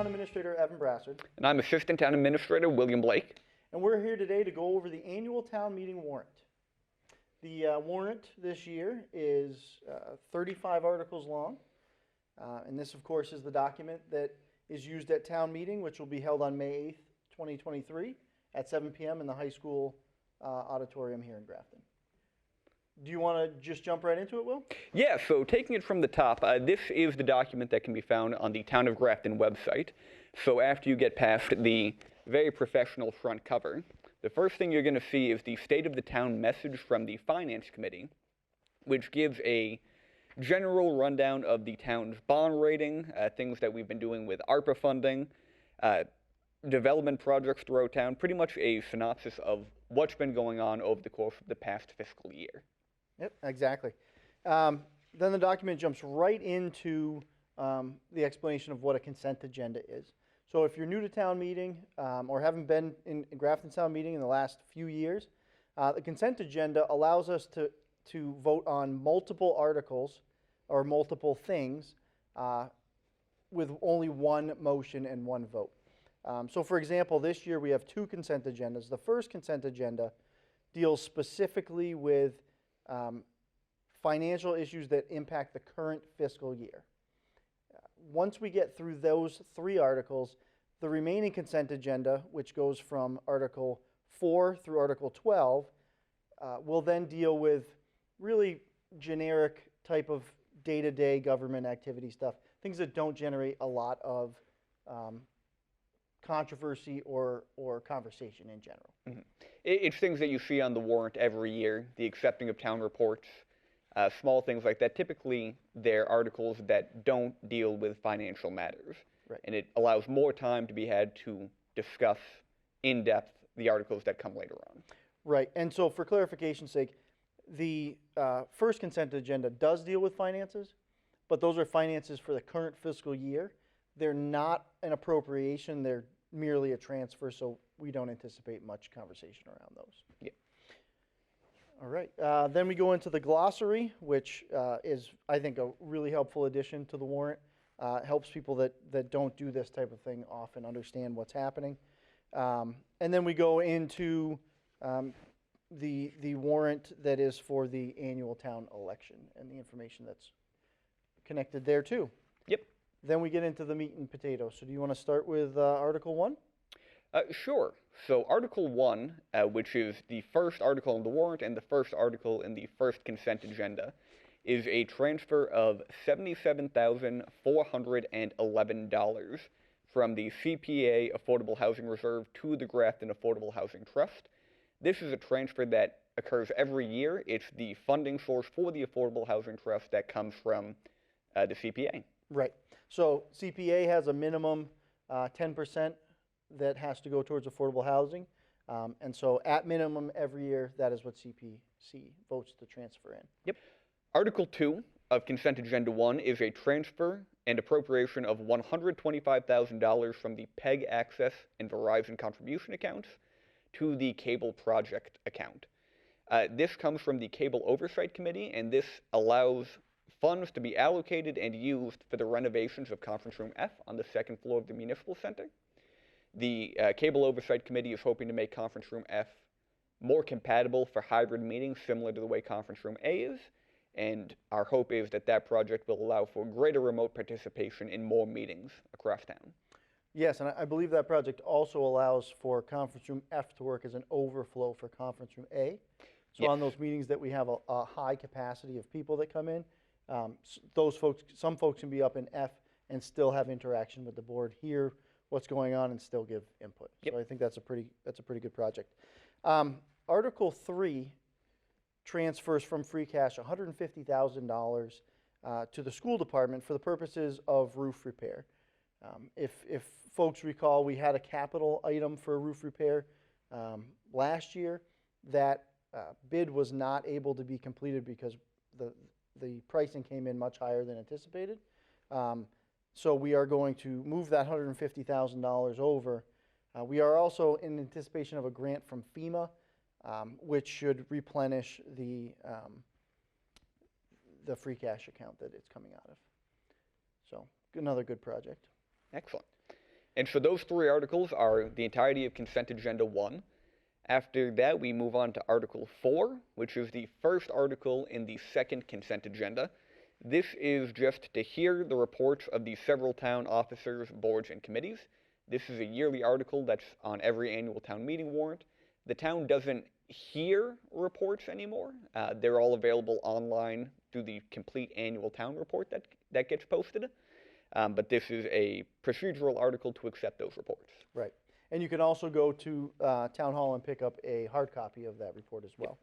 Town Administrator Evan Brassard. And I'm Assistant Town Administrator William Blake. And we're here today to go over the annual town meeting warrant. The warrant this year is 35 articles long. And this, of course, is the document that is used at town meeting, which will be held on May 8th, 2023 at 7 p.m. in the high school auditorium here in Grafton. Do you want to just jump right into it, Will? Yeah, so taking it from the top, this is the document that can be found on the Town of Grafton website. So after you get past the very professional front cover, the first thing you're going to see is the State of the Town message from the Finance Committee, which gives a general rundown of the town's bond rating, things that we've been doing with ARPA funding, development projects throughout town, pretty much a synopsis of what's been going on over the course of the past fiscal year. Yep, exactly. Then the document jumps right into the explanation of what a consent agenda is. So if you're new to town meeting or haven't been in Grafton town meeting in the last few years, the consent agenda allows us to vote on multiple articles or multiple things with only one motion and one vote. So for example, this year we have two consent agendas. The first consent agenda deals specifically with financial issues that impact the current fiscal year. Once we get through those three articles, the remaining consent agenda, which goes from Article 4 through Article 12, will then deal with really generic type of day-to-day government activity stuff, things that don't generate a lot of controversy or conversation in general. Mm-hmm. It's things that you see on the warrant every year, the accepting of town reports, small things like that. Typically, they're articles that don't deal with financial matters. Right. And it allows more time to be had to discuss in depth the articles that come later on. Right. And so for clarification's sake, the first consent agenda does deal with finances, but those are finances for the current fiscal year. They're not an appropriation. They're merely a transfer, so we don't anticipate much conversation around those. Yeah. All right. Then we go into the glossary, which is, I think, a really helpful addition to the warrant. Helps people that don't do this type of thing often understand what's happening. And then we go into the warrant that is for the annual town election and the information that's connected there too. Yep. Then we get into the meat and potatoes. So do you want to start with Article 1? Sure. So Article 1, which is the first article in the warrant and the first article in the first consent agenda, is a transfer of $77,411 from the CPA Affordable Housing Reserve to the Grafton Affordable Housing Trust. This is a transfer that occurs every year. It's the funding source for the Affordable Housing Trust that comes from the CPA. Right. So CPA has a minimum 10% that has to go towards affordable housing. And so at minimum every year, that is what CPC votes to transfer in. Yep. Article 2 of Consent Agenda 1 is a transfer and appropriation of $125,000 from the PEG Access and Verizon contribution accounts to the Cable Project account. This comes from the Cable Oversight Committee, and this allows funds to be allocated and used for the renovations of Conference Room F on the second floor of the Municipal Center. The Cable Oversight Committee is hoping to make Conference Room F more compatible for hybrid meetings, similar to the way Conference Room A is. And our hope is that that project will allow for greater remote participation in more meetings across town. Yes, and I believe that project also allows for Conference Room F to work as an overflow for Conference Room A. So yes. On those meetings that we have a high capacity of people that come in, some folks can be up in F and still have interaction with the board, hear what's going on, and still give input. Yep. So I think that's a pretty good project. Article 3 transfers from free cash $150,000 to the school department for the purposes of roof repair. If folks recall, we had a capital item for roof repair last year. That bid was not able to be completed because the pricing came in much higher than anticipated. So we are going to move that $150,000 over. We are also in anticipation of a grant from FEMA, which should replenish the free cash account that it's coming out of. So another good project. Excellent. And so those three articles are the entirety of Consent Agenda 1. After that, we move on to Article 4, which is the first article in the second consent agenda. This is just to hear the reports of the several town officers, boards, and committees. This is a yearly article that's on every annual town meeting warrant. The town doesn't hear reports anymore. They're all available online through the complete annual town report that gets posted. But this is a procedural article to accept those reports. Right. And you can also go to Town Hall and pick up a hard copy of that report as well.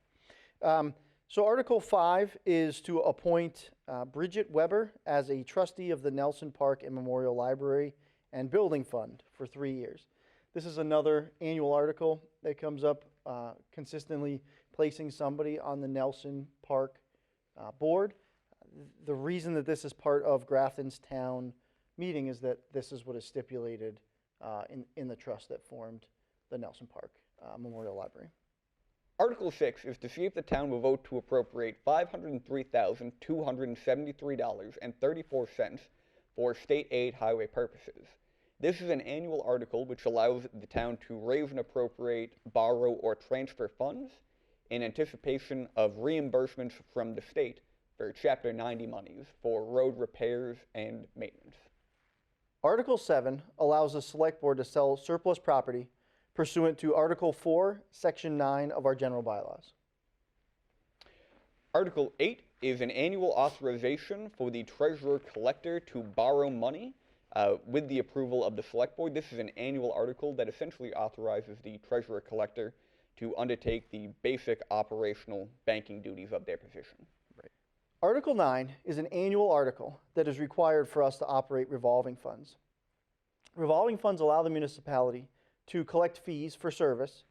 So Article 5 is to appoint Bridget Weber as a trustee of the Nelson Park and Memorial Library and Building Fund for 3 years. This is another annual article that comes up consistently placing somebody on the Nelson Park board. The reason that this is part of Grafton's town meeting is that this is what is stipulated in the trust that formed the Nelson Park Memorial Library. Article 6 is to see if the town will vote to appropriate $503,273.34 for state aid highway purposes. This is an annual article which allows the town to raise and appropriate, borrow, or transfer funds in anticipation of reimbursements from the state for Chapter 90 monies for road repairs and maintenance. Article 7 allows the Select Board to sell surplus property pursuant to Article 4, Section 9 of our general bylaws. Article 8 is an annual authorization for the treasurer-collector to borrow money with the approval of the Select Board. This is an annual article that essentially authorizes the treasurer-collector to undertake the basic operational banking duties of their position. Article 9 is an annual article that is required for us to operate revolving funds. Revolving funds allow the municipality to collect fees for service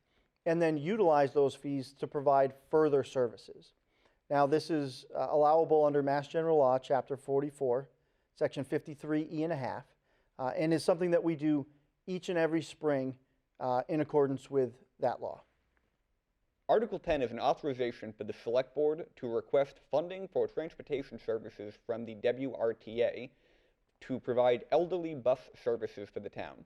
and then utilize those fees to provide further services. Now, this is allowable under Mass General Law, Chapter 44, Section 53E and a half, and is something that we do each and every spring in accordance with that law. Article 10 is an authorization for the Select Board to request funding for transportation services from the WRTA to provide elderly bus services for the town.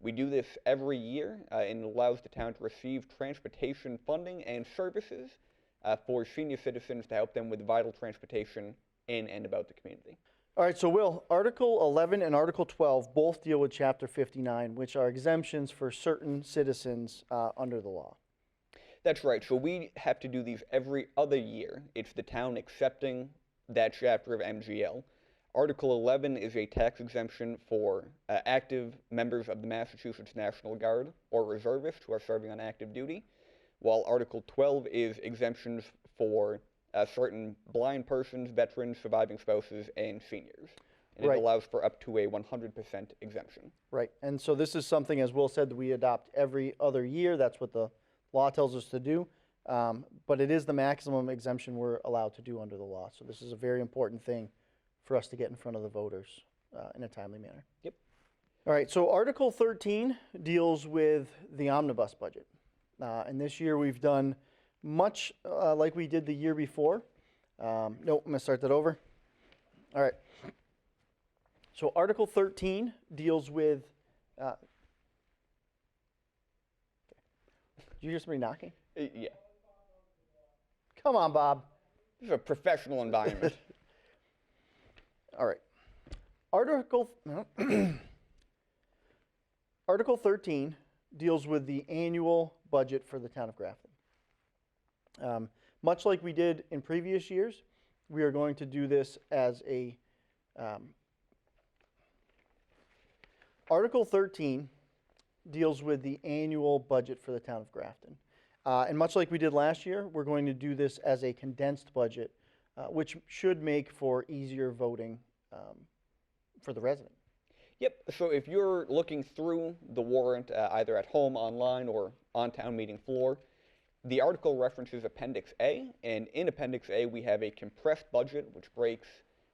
We do this every year, and it allows the town to receive transportation funding and services for senior citizens to help them with vital transportation in and about the community. All right, so Will, Article 11 and Article 12 both deal with Chapter 59, which are exemptions for certain citizens under the law. That's right. So we have to do these every other year. It's the town accepting that chapter of MGL. Article 11 is a tax exemption for active members of the Massachusetts National Guard or reservists who are serving on active duty, while Article 12 is exemptions for certain blind persons, veterans, surviving spouses, and seniors. And it allows for up to a 100% exemption. Right. And so this is something, as Will said, that we adopt every other year. That's what the law tells us to do. But it is the maximum exemption we're allowed to do under the law. So this is a very important thing for us to get in front of the voters in a timely manner. Yep. All right, so Article 13 deals with the omnibus budget. And this year we've done much like we did the year before. Nope, I'm going to start that over. All right. So Article 13 deals with... Did you hear somebody knocking? Yeah. Come on, Bob. This is a professional environment. All right. Article 13 deals with the annual budget for the town of Grafton. Much like we did in previous years, we are going to do this as a... Article 13 deals with the annual budget for the town of Grafton. And much like we did last year, we're going to do this as a condensed budget, which should make for easier voting for the resident. Yep, so if you're looking through the warrant, either at home, online, or on town meeting floor, the article references Appendix A, and in Appendix A we have a compressed budget which breaks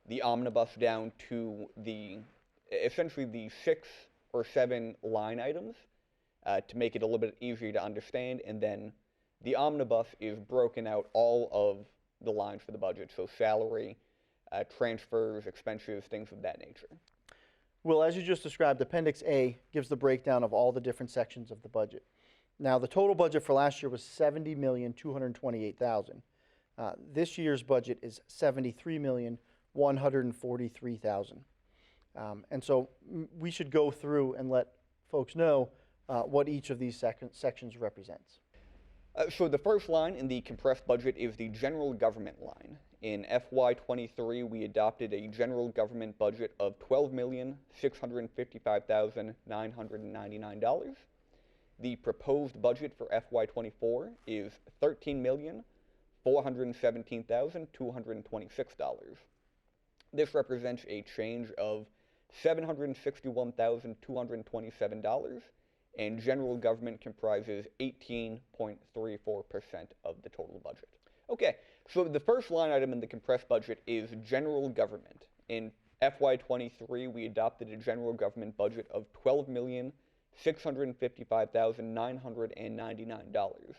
the omnibus down to essentially the 6 or 7 line items to make it a little bit easier to understand, and then the omnibus is broken out all of the lines for the budget, so salary, transfers, expenses, things of that nature. Well, as you just described, Appendix A gives the breakdown of all the different sections of the budget. Now, the total budget for last year was $70,228,000. This year's budget is $73,143,000. And so we should go through and let folks know what each of these sections represents. So the first line in the compressed budget is the general government line. In FY23, we adopted a general government budget of $12,655,999. The proposed budget for FY24 is $13,417,226. This represents a change of $761,227, and general government comprises 18.34% of the total budget. Okay, so the first line item in the compressed budget is general government. In FY23, we adopted a general government budget of $12,655,999.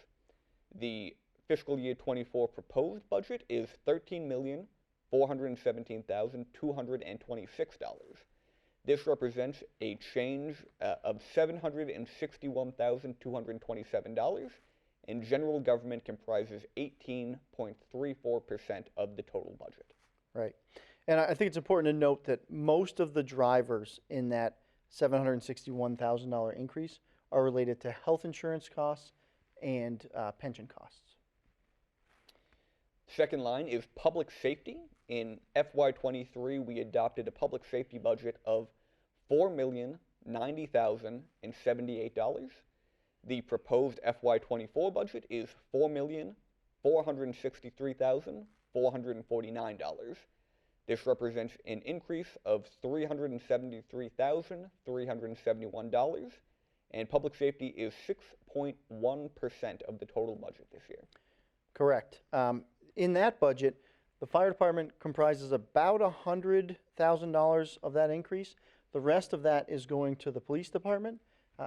The fiscal year 24 proposed budget is $13,417,226. This represents a change of $761,227, and general government comprises 18.34% of the total budget. Right. And I think it's important to note that most of the drivers in that $761,000 increase are related to health insurance costs and pension costs. Second line is public safety. In FY23, we adopted a public safety budget of $4,090,078. The proposed FY24 budget is $4,463,449. This represents an increase of $373,371, and public safety is 6.1% of the total budget this year. Correct. In that budget, the fire department comprises about $100,000 of that increase. The rest of that is going to the police department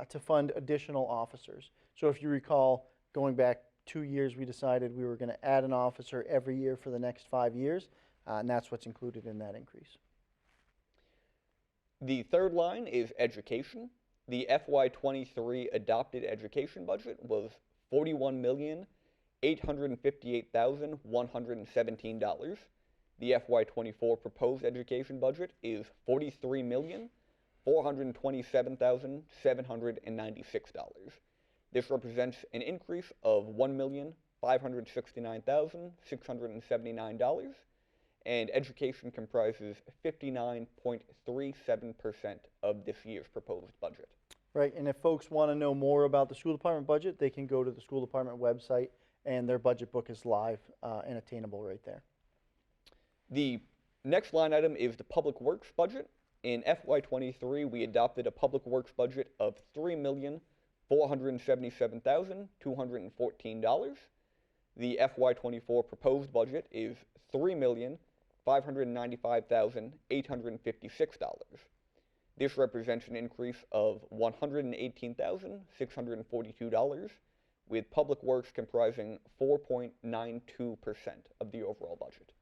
to fund additional officers. So if you recall, going back 2 years, we decided we were going to add an officer every year for the next 5 years, and that's what's included in that increase. The third line is education. The FY23 adopted education budget was $41,858,117. The FY24 proposed education budget is $43,427,796. This represents an increase of $1,569,679, and education comprises 59.37% of this year's proposed budget. Right, and if folks want to know more about the school department budget, they can go to the school department website, and their budget book is live and attainable right there. The next line item is the public works budget. In FY23, we adopted a public works budget of $3,477,214. The FY24 proposed budget is $3,595,856. This represents an increase of $118,642, with public works comprising 4.92% of the overall budget.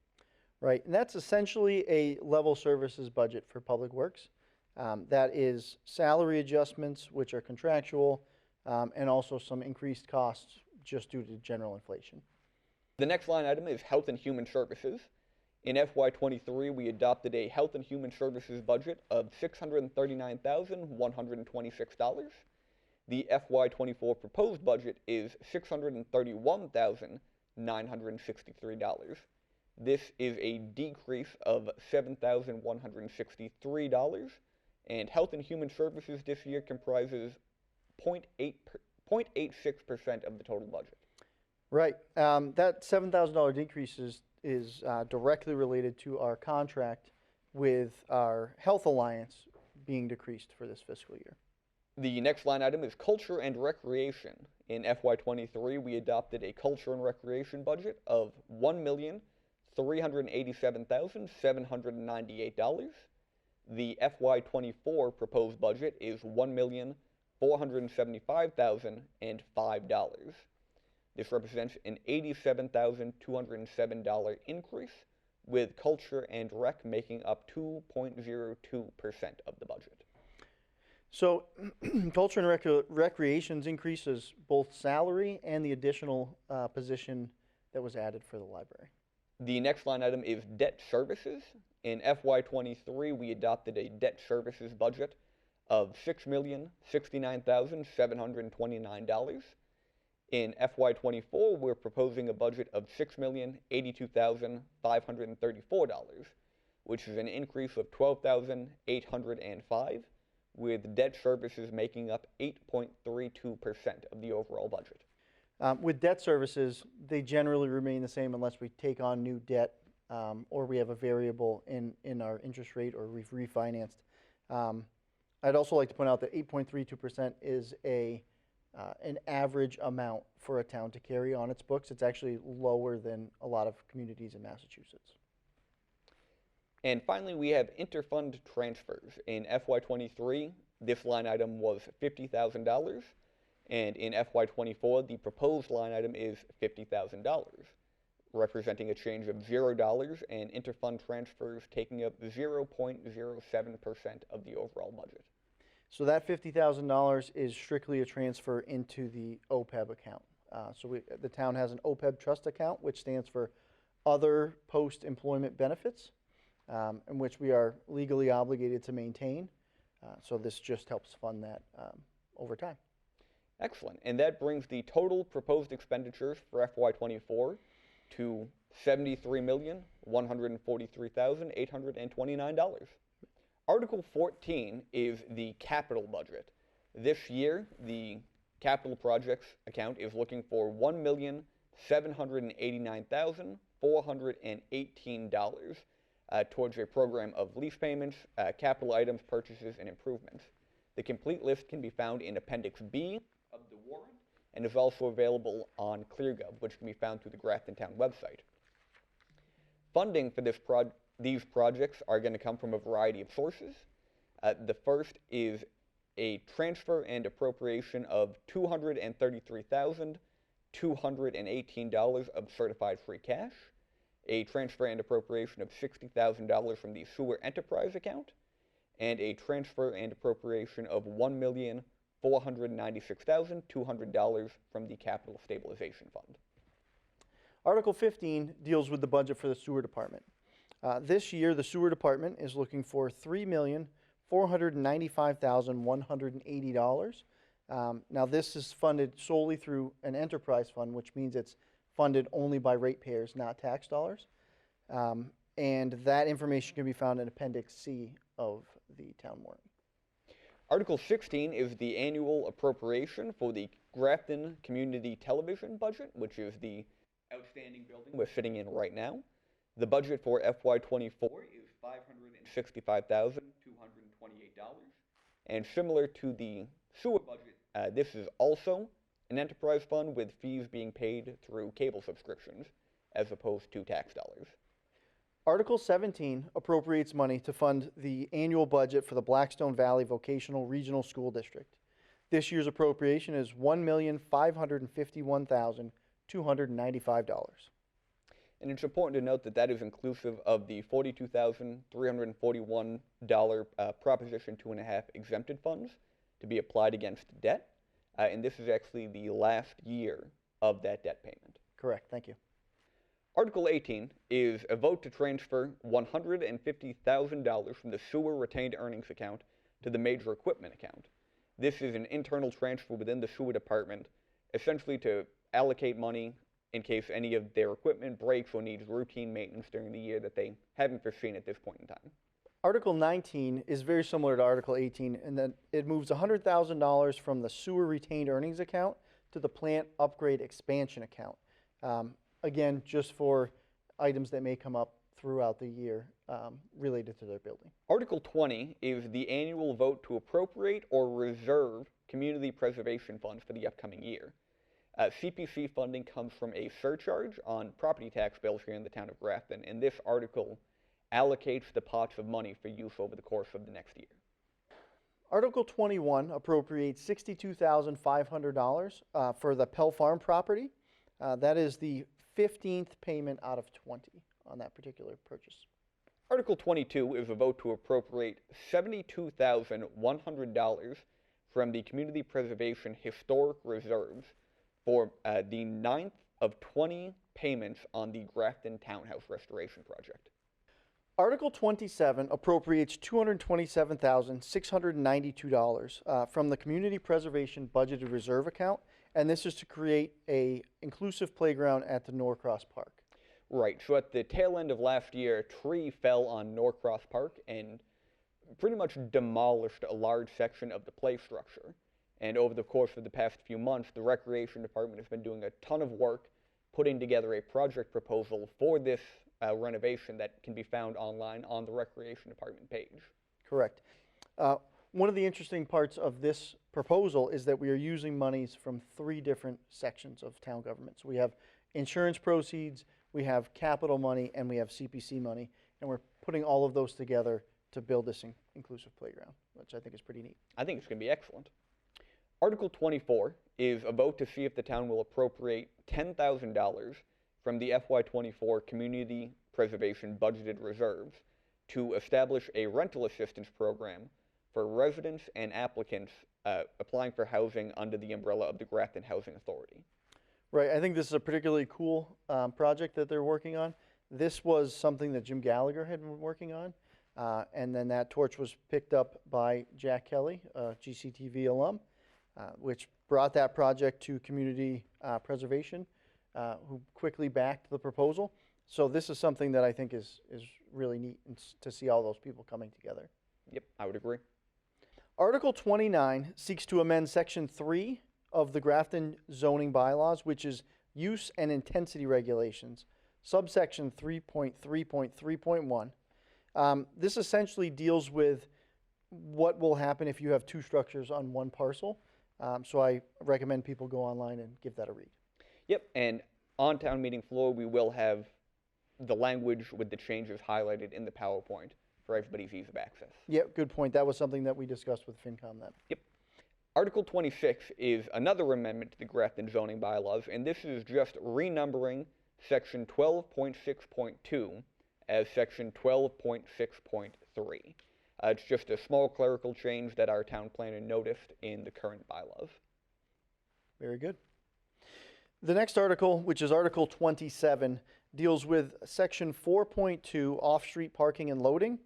Right, and that's essentially a level services budget for public works. That is salary adjustments, which are contractual, and also some increased costs just due to general inflation. The next line item is health and human services. In FY23, we adopted a health and human services budget of $639,126. The FY24 proposed budget is $631,963. This is a decrease of $7,163, and health and human services this year comprises 0.86% of the total budget. Right, that $7,000 decrease is directly related to our contract with our Health Alliance being decreased for this fiscal year. The next line item is culture and recreation. In FY23, we adopted a culture and recreation budget of $1,387,798. The FY24 proposed budget is $1,475,005. This represents an $87,207 increase, with culture and rec making up 2.02% of the budget. So culture and recreations increases both salary and the additional position that was added for the library. The next line item is debt services. In FY23, we adopted a debt services budget of $6,069,729. In FY24, we're proposing a budget of $6,082,534, which is an increase of $12,805, with debt services making up 8.32% of the overall budget. With debt services, they generally remain the same unless we take on new debt or we have a variable in our interest rate or we've refinanced. I'd also like to point out that 8.32% is an average amount for a town to carry on its books. It's actually lower than a lot of communities in Massachusetts. And finally, we have interfund transfers. In FY23, this line item was $50,000, and in FY24, the proposed line item is $50,000, representing a change of $0 and interfund transfers taking up 0.07% of the overall budget. So that $50,000 is strictly a transfer into the OPEB account. The town has an OPEB trust account, which stands for Other Post-Employment Benefits, in which we are legally obligated to maintain. So this just helps fund that over time. Excellent. And that brings the total proposed expenditures for FY24 to $73,143,829. Article 14 is the capital budget. This year, the capital projects account is looking for $1,789,418 towards a program of lease payments, capital items, purchases, and improvements. The complete list can be found in Appendix B of the warrant and is also available on ClearGov, which can be found through the Grafton Town website. Funding for these projects are going to come from a variety of sources. The first is a transfer and appropriation of $233,218 of certified free cash, a transfer and appropriation of $60,000 from the sewer enterprise account, and a transfer and appropriation of $1,496,200 from the capital stabilization fund. Article 15 deals with the budget for the sewer department. This year, the sewer department is looking for $3,495,180. Now, this is funded solely through an enterprise fund, which means it's funded only by ratepayers, not tax dollars. And that information can be found in Appendix C of the town warrant. Article 16 is the annual appropriation for the Grafton Community Television budget, which is the outstanding building we're sitting in right now. The budget for FY24 is $565,228. And similar to the sewer budget, this is also an enterprise fund with fees being paid through cable subscriptions as opposed to tax dollars. Article 17 appropriates money to fund the annual budget for the Blackstone Valley Vocational Regional School District. This year's appropriation is $1,551,295. And it's important to note that that is inclusive of the $42,341 Proposition 2.5 exempted funds to be applied against debt. And this is actually the last year of that debt payment. Correct, thank you. Article 18 is a vote to transfer $150,000 from the sewer retained earnings account to the major equipment account. This is an internal transfer within the sewer department, essentially to allocate money in case any of their equipment breaks or needs routine maintenance during the year that they haven't foreseen at this point in time. Article 19 is very similar to Article 18 in that it moves $100,000 from the sewer retained earnings account to the plant upgrade expansion account. Again, just for items that may come up throughout the year related to their building. Article 20 is the annual vote to appropriate or reserve community preservation funds for the upcoming year. CPC funding comes from a surcharge on property tax bills here in the town of Grafton, and this article allocates the pots of money for use over the course of the next year. Article 21 appropriates $62,500 for the Pell Farm property. That is the 15th payment out of 20 on that particular purchase. Article 22 is a vote to appropriate $72,100 from the Community Preservation Historic Reserves for the 9th of 20 payments on the Grafton Townhouse Restoration Project. Article 27 appropriates $227,692 from the Community Preservation Budgeted Reserve account, and this is to create a inclusive playground at the Norcross Park. Right, so at the tail end of last year, a tree fell on Norcross Park and pretty much demolished a large section of the play structure. And over the course of the past few months, the Recreation Department has been doing a ton of work putting together a project proposal for this renovation that can be found online on the Recreation Department page. Correct. One of the interesting parts of this proposal is that we are using monies from 3 different sections of town government. So we have insurance proceeds, we have capital money, and we have CPC money, and we're putting all of those together to build this inclusive playground, which I think is pretty neat. I think it's going to be excellent. Article 24 is a vote to see if the town will appropriate $10,000 from the FY24 Community Preservation Budgeted Reserves to establish a rental assistance program for residents and applicants applying for housing under the umbrella of the Grafton Housing Authority. Right, I think this is a particularly cool project that they're working on. This was something that Jim Gallagher had been working on, and then that torch was picked up by Jack Kelly, a GCTV alum, which brought that project to Community Preservation, who quickly backed the proposal. So this is something that I think is really neat to see all those people coming together. Yep, I would agree. Article 29 seeks to amend Section 3 of the Grafton zoning bylaws, which is use and intensity regulations, subsection 3.3.3.1. This essentially deals with what will happen if you have 2 structures on one parcel. So I recommend people go online and give that a read. Yep, and on town meeting floor, we will have the language with the changes highlighted in the PowerPoint for everybody's ease of access. Yeah, good point. That was something that we discussed with FinCom then. Yep. Article 26 is another amendment to the Grafton zoning bylaws, and this is just renumbering Section 12.6.2 as Section 12.6.3. It's just a small clerical change that our town planner noticed in the current bylaws. Very good. The next article, which is Article 27, deals with Section 4.2, off-street parking and loading,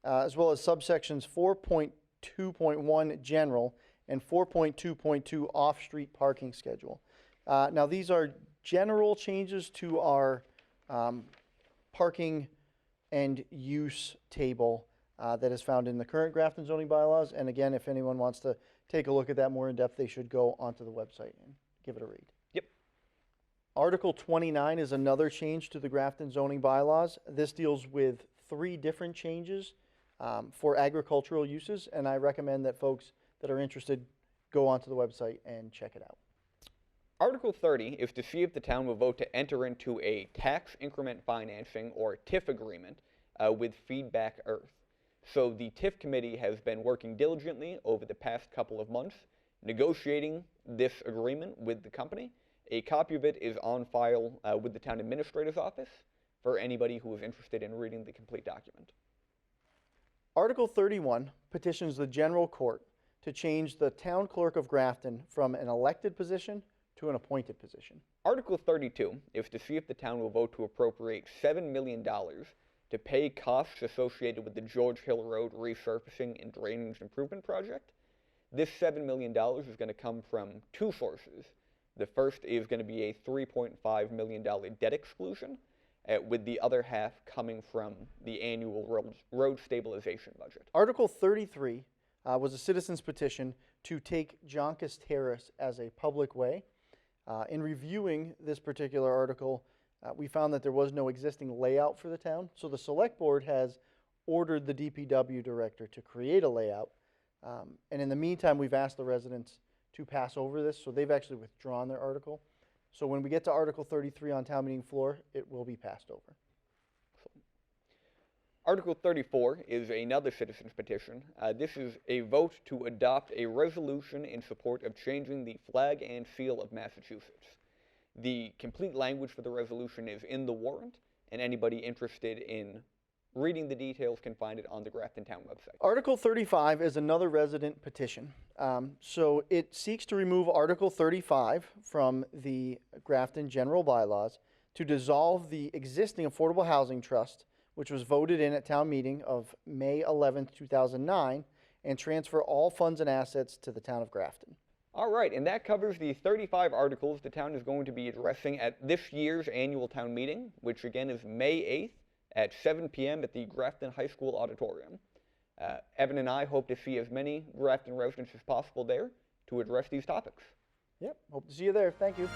as well as subsections 4.2.1, general, and 4.2.2, off-street parking schedule. Now, these are general changes to our parking and use table that is found in the current Grafton zoning bylaws. And again, if anyone wants to take a look at that more in depth, they should go onto the website and give it a read. Yep. Article 29 is another change to the Grafton zoning bylaws. This deals with 3 different changes for agricultural uses, and I recommend that folks that are interested go onto the website and check it out. Article 30 is to see if the town will vote to enter into a tax increment financing or TIF agreement with Feedback Earth. So the TIF committee has been working diligently over the past couple of months negotiating this agreement with the company. A copy of it is on file with the town administrator's office for anybody who is interested in reading the complete document. Article 31 petitions the general court to change the town clerk of Grafton from an elected position to an appointed position. Article 32 is to see if the town will vote to appropriate $7 million to pay costs associated with the George Hill Road resurfacing and drainage improvement project. This $7 million is going to come from 2 sources. The first is going to be a $3.5 million debt exclusion, with the other half coming from the annual road stabilization budget. Article 33 was a citizen's petition to take Joncas Terrace as a public way. In reviewing this particular article, we found that there was no existing layout for the town, so the select board has ordered the DPW director to create a layout. And in the meantime, we've asked the residents to pass over this, so they've actually withdrawn their article. So when we get to Article 33 on town meeting floor, it will be passed over. Article 34 is another citizen's petition. This is a vote to adopt a resolution in support of changing the flag and seal of Massachusetts. The complete language for the resolution is in the warrant, and anybody interested in reading the details can find it on the Grafton Town website. Article 35 is another resident petition. So it seeks to remove Article 35 from the Grafton General Bylaws to dissolve the existing Affordable Housing Trust, which was voted in at town meeting of May 11th, 2009, and transfer all funds and assets to the town of Grafton. All right, and that covers the 35 articles the town is going to be addressing at this year's annual town meeting, which again is May 8th at 7 p.m. at the Grafton High School Auditorium. Evan and I hope to see as many Grafton residents as possible there to address these topics. Yep, hope to see you there. Thank you.